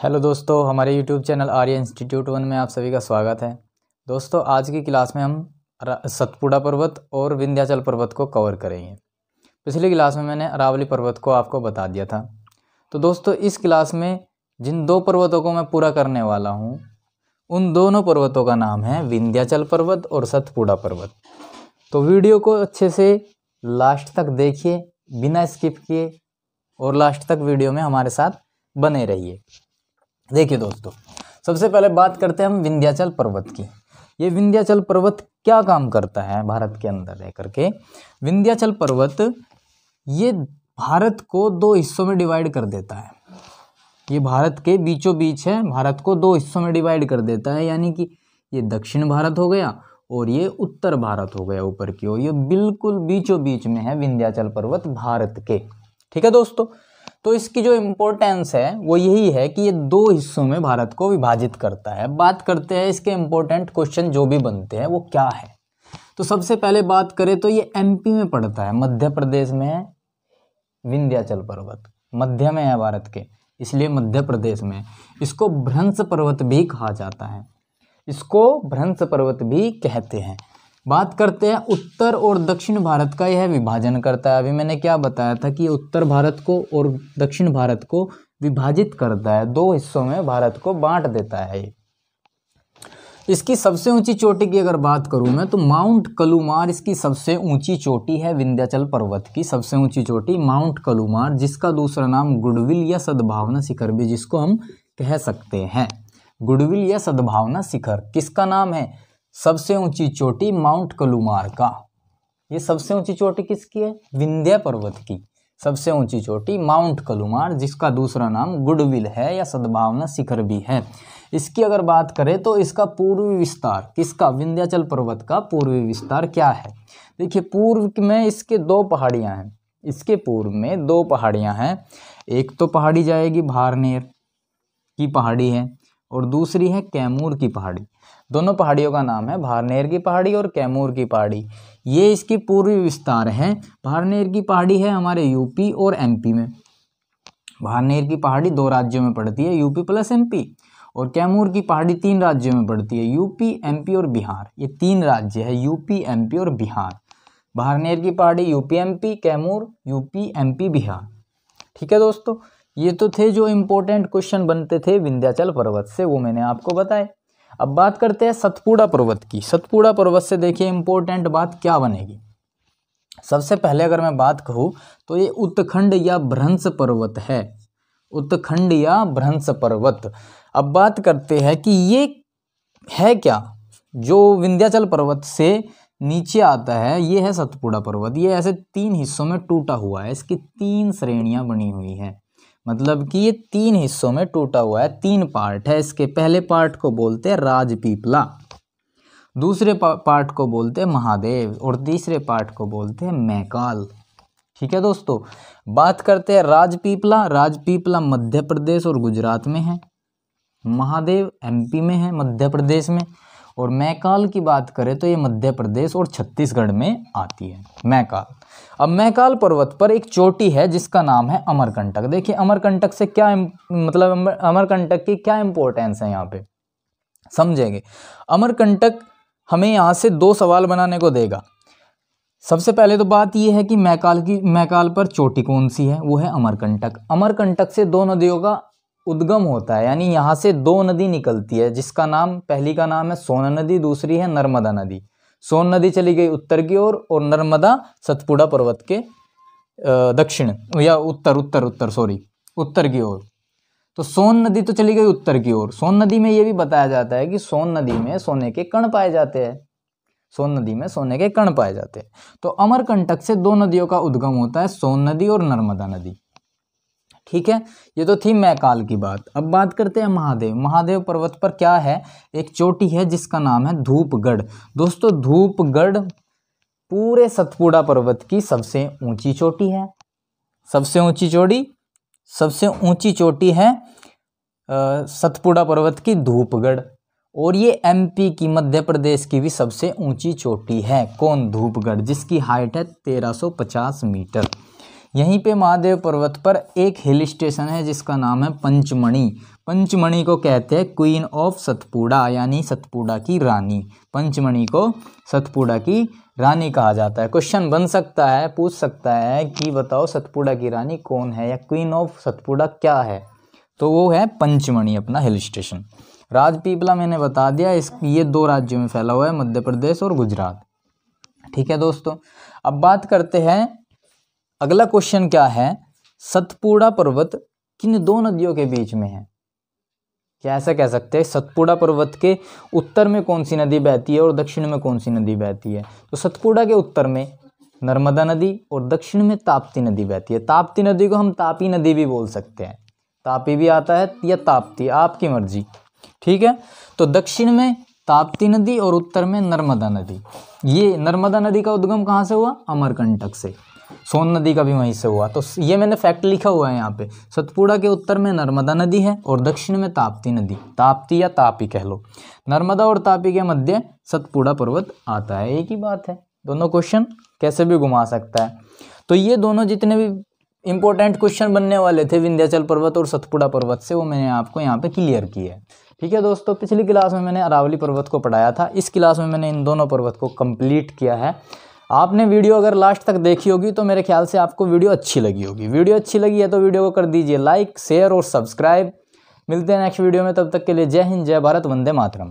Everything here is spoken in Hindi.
हेलो दोस्तों, हमारे यूट्यूब चैनल आर्य इंस्टीट्यूट 1 में आप सभी का स्वागत है। दोस्तों, आज की क्लास में हम सतपुड़ा पर्वत और विंध्याचल पर्वत को कवर करेंगे। पिछली क्लास में मैंने अरावली पर्वत को आपको बता दिया था। तो दोस्तों, इस क्लास में जिन दो पर्वतों को मैं पूरा करने वाला हूँ, उन दोनों पर्वतों का नाम है विंध्याचल पर्वत और सतपुड़ा पर्वत। तो वीडियो को अच्छे से लास्ट तक देखिए, बिना स्किप किए, और लास्ट तक वीडियो में हमारे साथ बने रहिए। देखिए दोस्तों, सबसे पहले बात करते हैं हम विंध्याचल पर्वत की। ये विंध्याचल पर्वत क्या काम करता है भारत के अंदर रह करके। विंध्याचल पर्वत ये भारत को दो हिस्सों में डिवाइड कर देता है। ये भारत के बीचों बीच है, भारत को दो हिस्सों में डिवाइड कर देता है। यानी कि ये दक्षिण भारत हो गया और ये उत्तर भारत हो गया ऊपर की ओर। ये बिल्कुल बीचों बीच में है विंध्याचल पर्वत भारत के। ठीक है दोस्तों, तो इसकी जो इम्पोर्टेंस है वो यही है कि ये दो हिस्सों में भारत को विभाजित करता है। बात करते हैं इसके इम्पोर्टेंट क्वेश्चन जो भी बनते हैं वो क्या है। तो सबसे पहले बात करें तो ये एमपी में पड़ता है, मध्य प्रदेश में है विंध्याचल पर्वत, मध्य में है भारत के, इसलिए मध्य प्रदेश में। इसको भ्रंश पर्वत भी कहा जाता है, इसको भ्रंश पर्वत भी कहते हैं। बात करते हैं उत्तर और दक्षिण भारत का, यह विभाजन करता है। अभी मैंने क्या बताया था कि उत्तर भारत को और दक्षिण भारत को विभाजित करता है, दो हिस्सों में भारत को बांट देता है। इसकी सबसे ऊंची चोटी की अगर बात करूं मैं तो माउंट कलुमार इसकी सबसे ऊंची चोटी है। विंध्याचल पर्वत की सबसे ऊंची चोटी माउंट कलुमार, जिसका दूसरा नाम गुडविल या सद्भावना शिखर भी जिसको हम कह सकते हैं। गुडविल या सद्भावना शिखर किसका नाम है? सबसे ऊंची चोटी माउंट कलुमार का। ये सबसे ऊंची चोटी किसकी है? विंध्य पर्वत की सबसे ऊंची चोटी माउंट कलुमार, जिसका दूसरा नाम गुडविल है या सद्भावना शिखर भी है। इसकी अगर बात करें तो इसका पूर्वी विस्तार, किसका? विंध्याचल पर्वत का पूर्वी विस्तार क्या है? देखिए, पूर्व में इसके दो पहाड़ियां हैं, इसके पूर्व में दो पहाड़ियां हैं। एक तो पहाड़ी जाएगी भारनेर की पहाड़ी है और दूसरी है कैमूर की पहाड़ी। दोनों पहाड़ियों का नाम है भारनेर की पहाड़ी और कैमूर की पहाड़ी। ये इसकी पूर्वी विस्तार है। भारनेर की पहाड़ी है हमारे यूपी और एमपी में। भारनेर की पहाड़ी दो राज्यों में पड़ती है, यूपी प्लस एमपी, और कैमूर की पहाड़ी तीन राज्यों में पड़ती है, यूपी, एमपी और बिहार। ये तीन राज्य है, यूपी, एमपी और बिहार। भारनेर की पहाड़ी UP MP, Kaimur UP MP Bihar. ठीक है दोस्तों, ये तो थे जो इम्पोर्टेंट क्वेश्चन बनते थे विंध्याचल पर्वत से, वो मैंने आपको बताए। अब बात करते हैं सतपुड़ा पर्वत की। सतपुड़ा पर्वत से देखिए इम्पोर्टेंट बात क्या बनेगी। सबसे पहले अगर मैं बात कहूँ तो ये उत्तखंड या भ्रंश पर्वत है, उत्तखंड या भ्रंश पर्वत। अब बात करते हैं कि ये है क्या। जो विंध्याचल पर्वत से नीचे आता है ये है सतपुड़ा पर्वत। ये ऐसे तीन हिस्सों में टूटा हुआ है, इसकी तीन श्रेणियां बनी हुई हैं। मतलब कि ये तीन हिस्सों में टूटा हुआ है, तीन पार्ट है इसके। पहले पार्ट को बोलते हैं राजपीपला, दूसरे पार्ट को बोलते हैं महादेव और तीसरे पार्ट को बोलते हैं मैकाल। ठीक है दोस्तों, बात करते हैं राजपीपला। राजपीपला मध्य प्रदेश और गुजरात में है, महादेव एमपी में है, मध्य प्रदेश में, और मैकाल की बात करें तो ये मध्य प्रदेश और छत्तीसगढ़ में आती है मैकाल। अब मैकाल पर्वत पर एक चोटी है जिसका नाम है अमरकंटक। देखिए अमरकंटक से क्या मतलब अमरकंटक की क्या इंपॉर्टेंस है यहाँ पे समझेंगे। अमरकंटक हमें यहाँ से दो सवाल बनाने को देगा। सबसे पहले तो बात यह है कि मैकाल पर चोटी कौन सी है? वो है अमरकंटक। अमरकंटक से दो नदियों का उद्गम होता है, यानी यहाँ से दो नदी निकलती है जिसका नाम, पहली का नाम है सोन नदी, दूसरी है नर्मदा नदी। सोन नदी चली गई उत्तर की ओर और नर्मदा सतपुड़ा पर्वत के दक्षिण या उत्तर की ओर। तो सोन नदी तो चली गई उत्तर की ओर। सोन नदी में ये भी बताया जाता है कि सोन नदी में सोने के कण पाए जाते हैं, सोन नदी में सोने के कण पाए जाते हैं। तो अमरकंटक से दो नदियों का उद्गम होता है, सोन नदी और नर्मदा नदी। ठीक है, ये तो थी मैकाल की बात। अब बात करते हैं महादेव। महादेव पर्वत पर क्या है? एक चोटी है जिसका नाम है धूपगढ़। दोस्तों, धूपगढ़ पूरे सतपुड़ा पर्वत की सबसे ऊंची चोटी है। सबसे ऊंची चोटी है सतपुड़ा पर्वत की धूपगढ़। और ये एमपी की, मध्य प्रदेश की भी सबसे ऊंची चोटी है। कौन? धूपगढ़, जिसकी हाइट है 1350 मीटर। यहीं पे महादेव पर्वत पर एक हिल स्टेशन है जिसका नाम है पंचमढ़ी। पंचमढ़ी को कहते हैं क्वीन ऑफ सतपुड़ा, यानी सतपुड़ा की रानी। पंचमढ़ी को सतपुड़ा की रानी कहा जाता है। क्वेश्चन बन सकता है, पूछ सकता है कि बताओ सतपुड़ा की रानी कौन है या क्वीन ऑफ सतपुड़ा क्या है, तो वो है पंचमढ़ी अपना हिल स्टेशन। राजपीपला मैंने बता दिया, ये 2 राज्यों में फैला हुआ है, मध्य प्रदेश और गुजरात। ठीक है दोस्तों, अब बात करते हैं अगला क्वेश्चन क्या है, सतपुड़ा पर्वत किन 2 नदियों के बीच में है। क्या ऐसा कह सकते हैं सतपुड़ा पर्वत के उत्तर में कौन सी नदी बहती है और दक्षिण में कौन सी नदी बहती है। तो सतपुड़ा के उत्तर में नर्मदा नदी और दक्षिण में ताप्ती नदी बहती है। ताप्ती नदी को हम तापी नदी भी बोल सकते हैं, तापी भी आता है या ताप्ती, आपकी मर्जी। ठीक है, तो दक्षिण में ताप्ती नदी और उत्तर में नर्मदा नदी। ये नर्मदा नदी का उद्गम कहाँ से हुआ, अमरकंटक से। सोन नदी का भी वहीं से हुआ। तो ये मैंने फैक्ट लिखा हुआ है यहाँ पे, सतपुड़ा के उत्तर में नर्मदा नदी है और दक्षिण में ताप्ती नदी, ताप्ती या तापी कह लो। नर्मदा और तापी के मध्य सतपुड़ा पर्वत आता है, एक ही बात है। दोनों क्वेश्चन कैसे भी घुमा सकता है। तो ये दोनों जितने भी इंपॉर्टेंट क्वेश्चन बनने वाले थे विंध्याचल पर्वत और सतपुड़ा पर्वत से, वो मैंने आपको यहाँ पे क्लियर किए है। ठीक है दोस्तों, पिछली क्लास में मैंने अरावली पर्वत को पढ़ाया था, इस क्लास में मैंने इन दोनों पर्वत को कंप्लीट किया है। आपने वीडियो अगर लास्ट तक देखी होगी तो मेरे ख्याल से आपको वीडियो अच्छी लगी होगी। वीडियो अच्छी लगी है तो वीडियो को कर दीजिए लाइक, शेयर और सब्सक्राइब। मिलते हैं नेक्स्ट वीडियो में, तब तक के लिए जय हिंद, जय भारत, वंदे मातरम।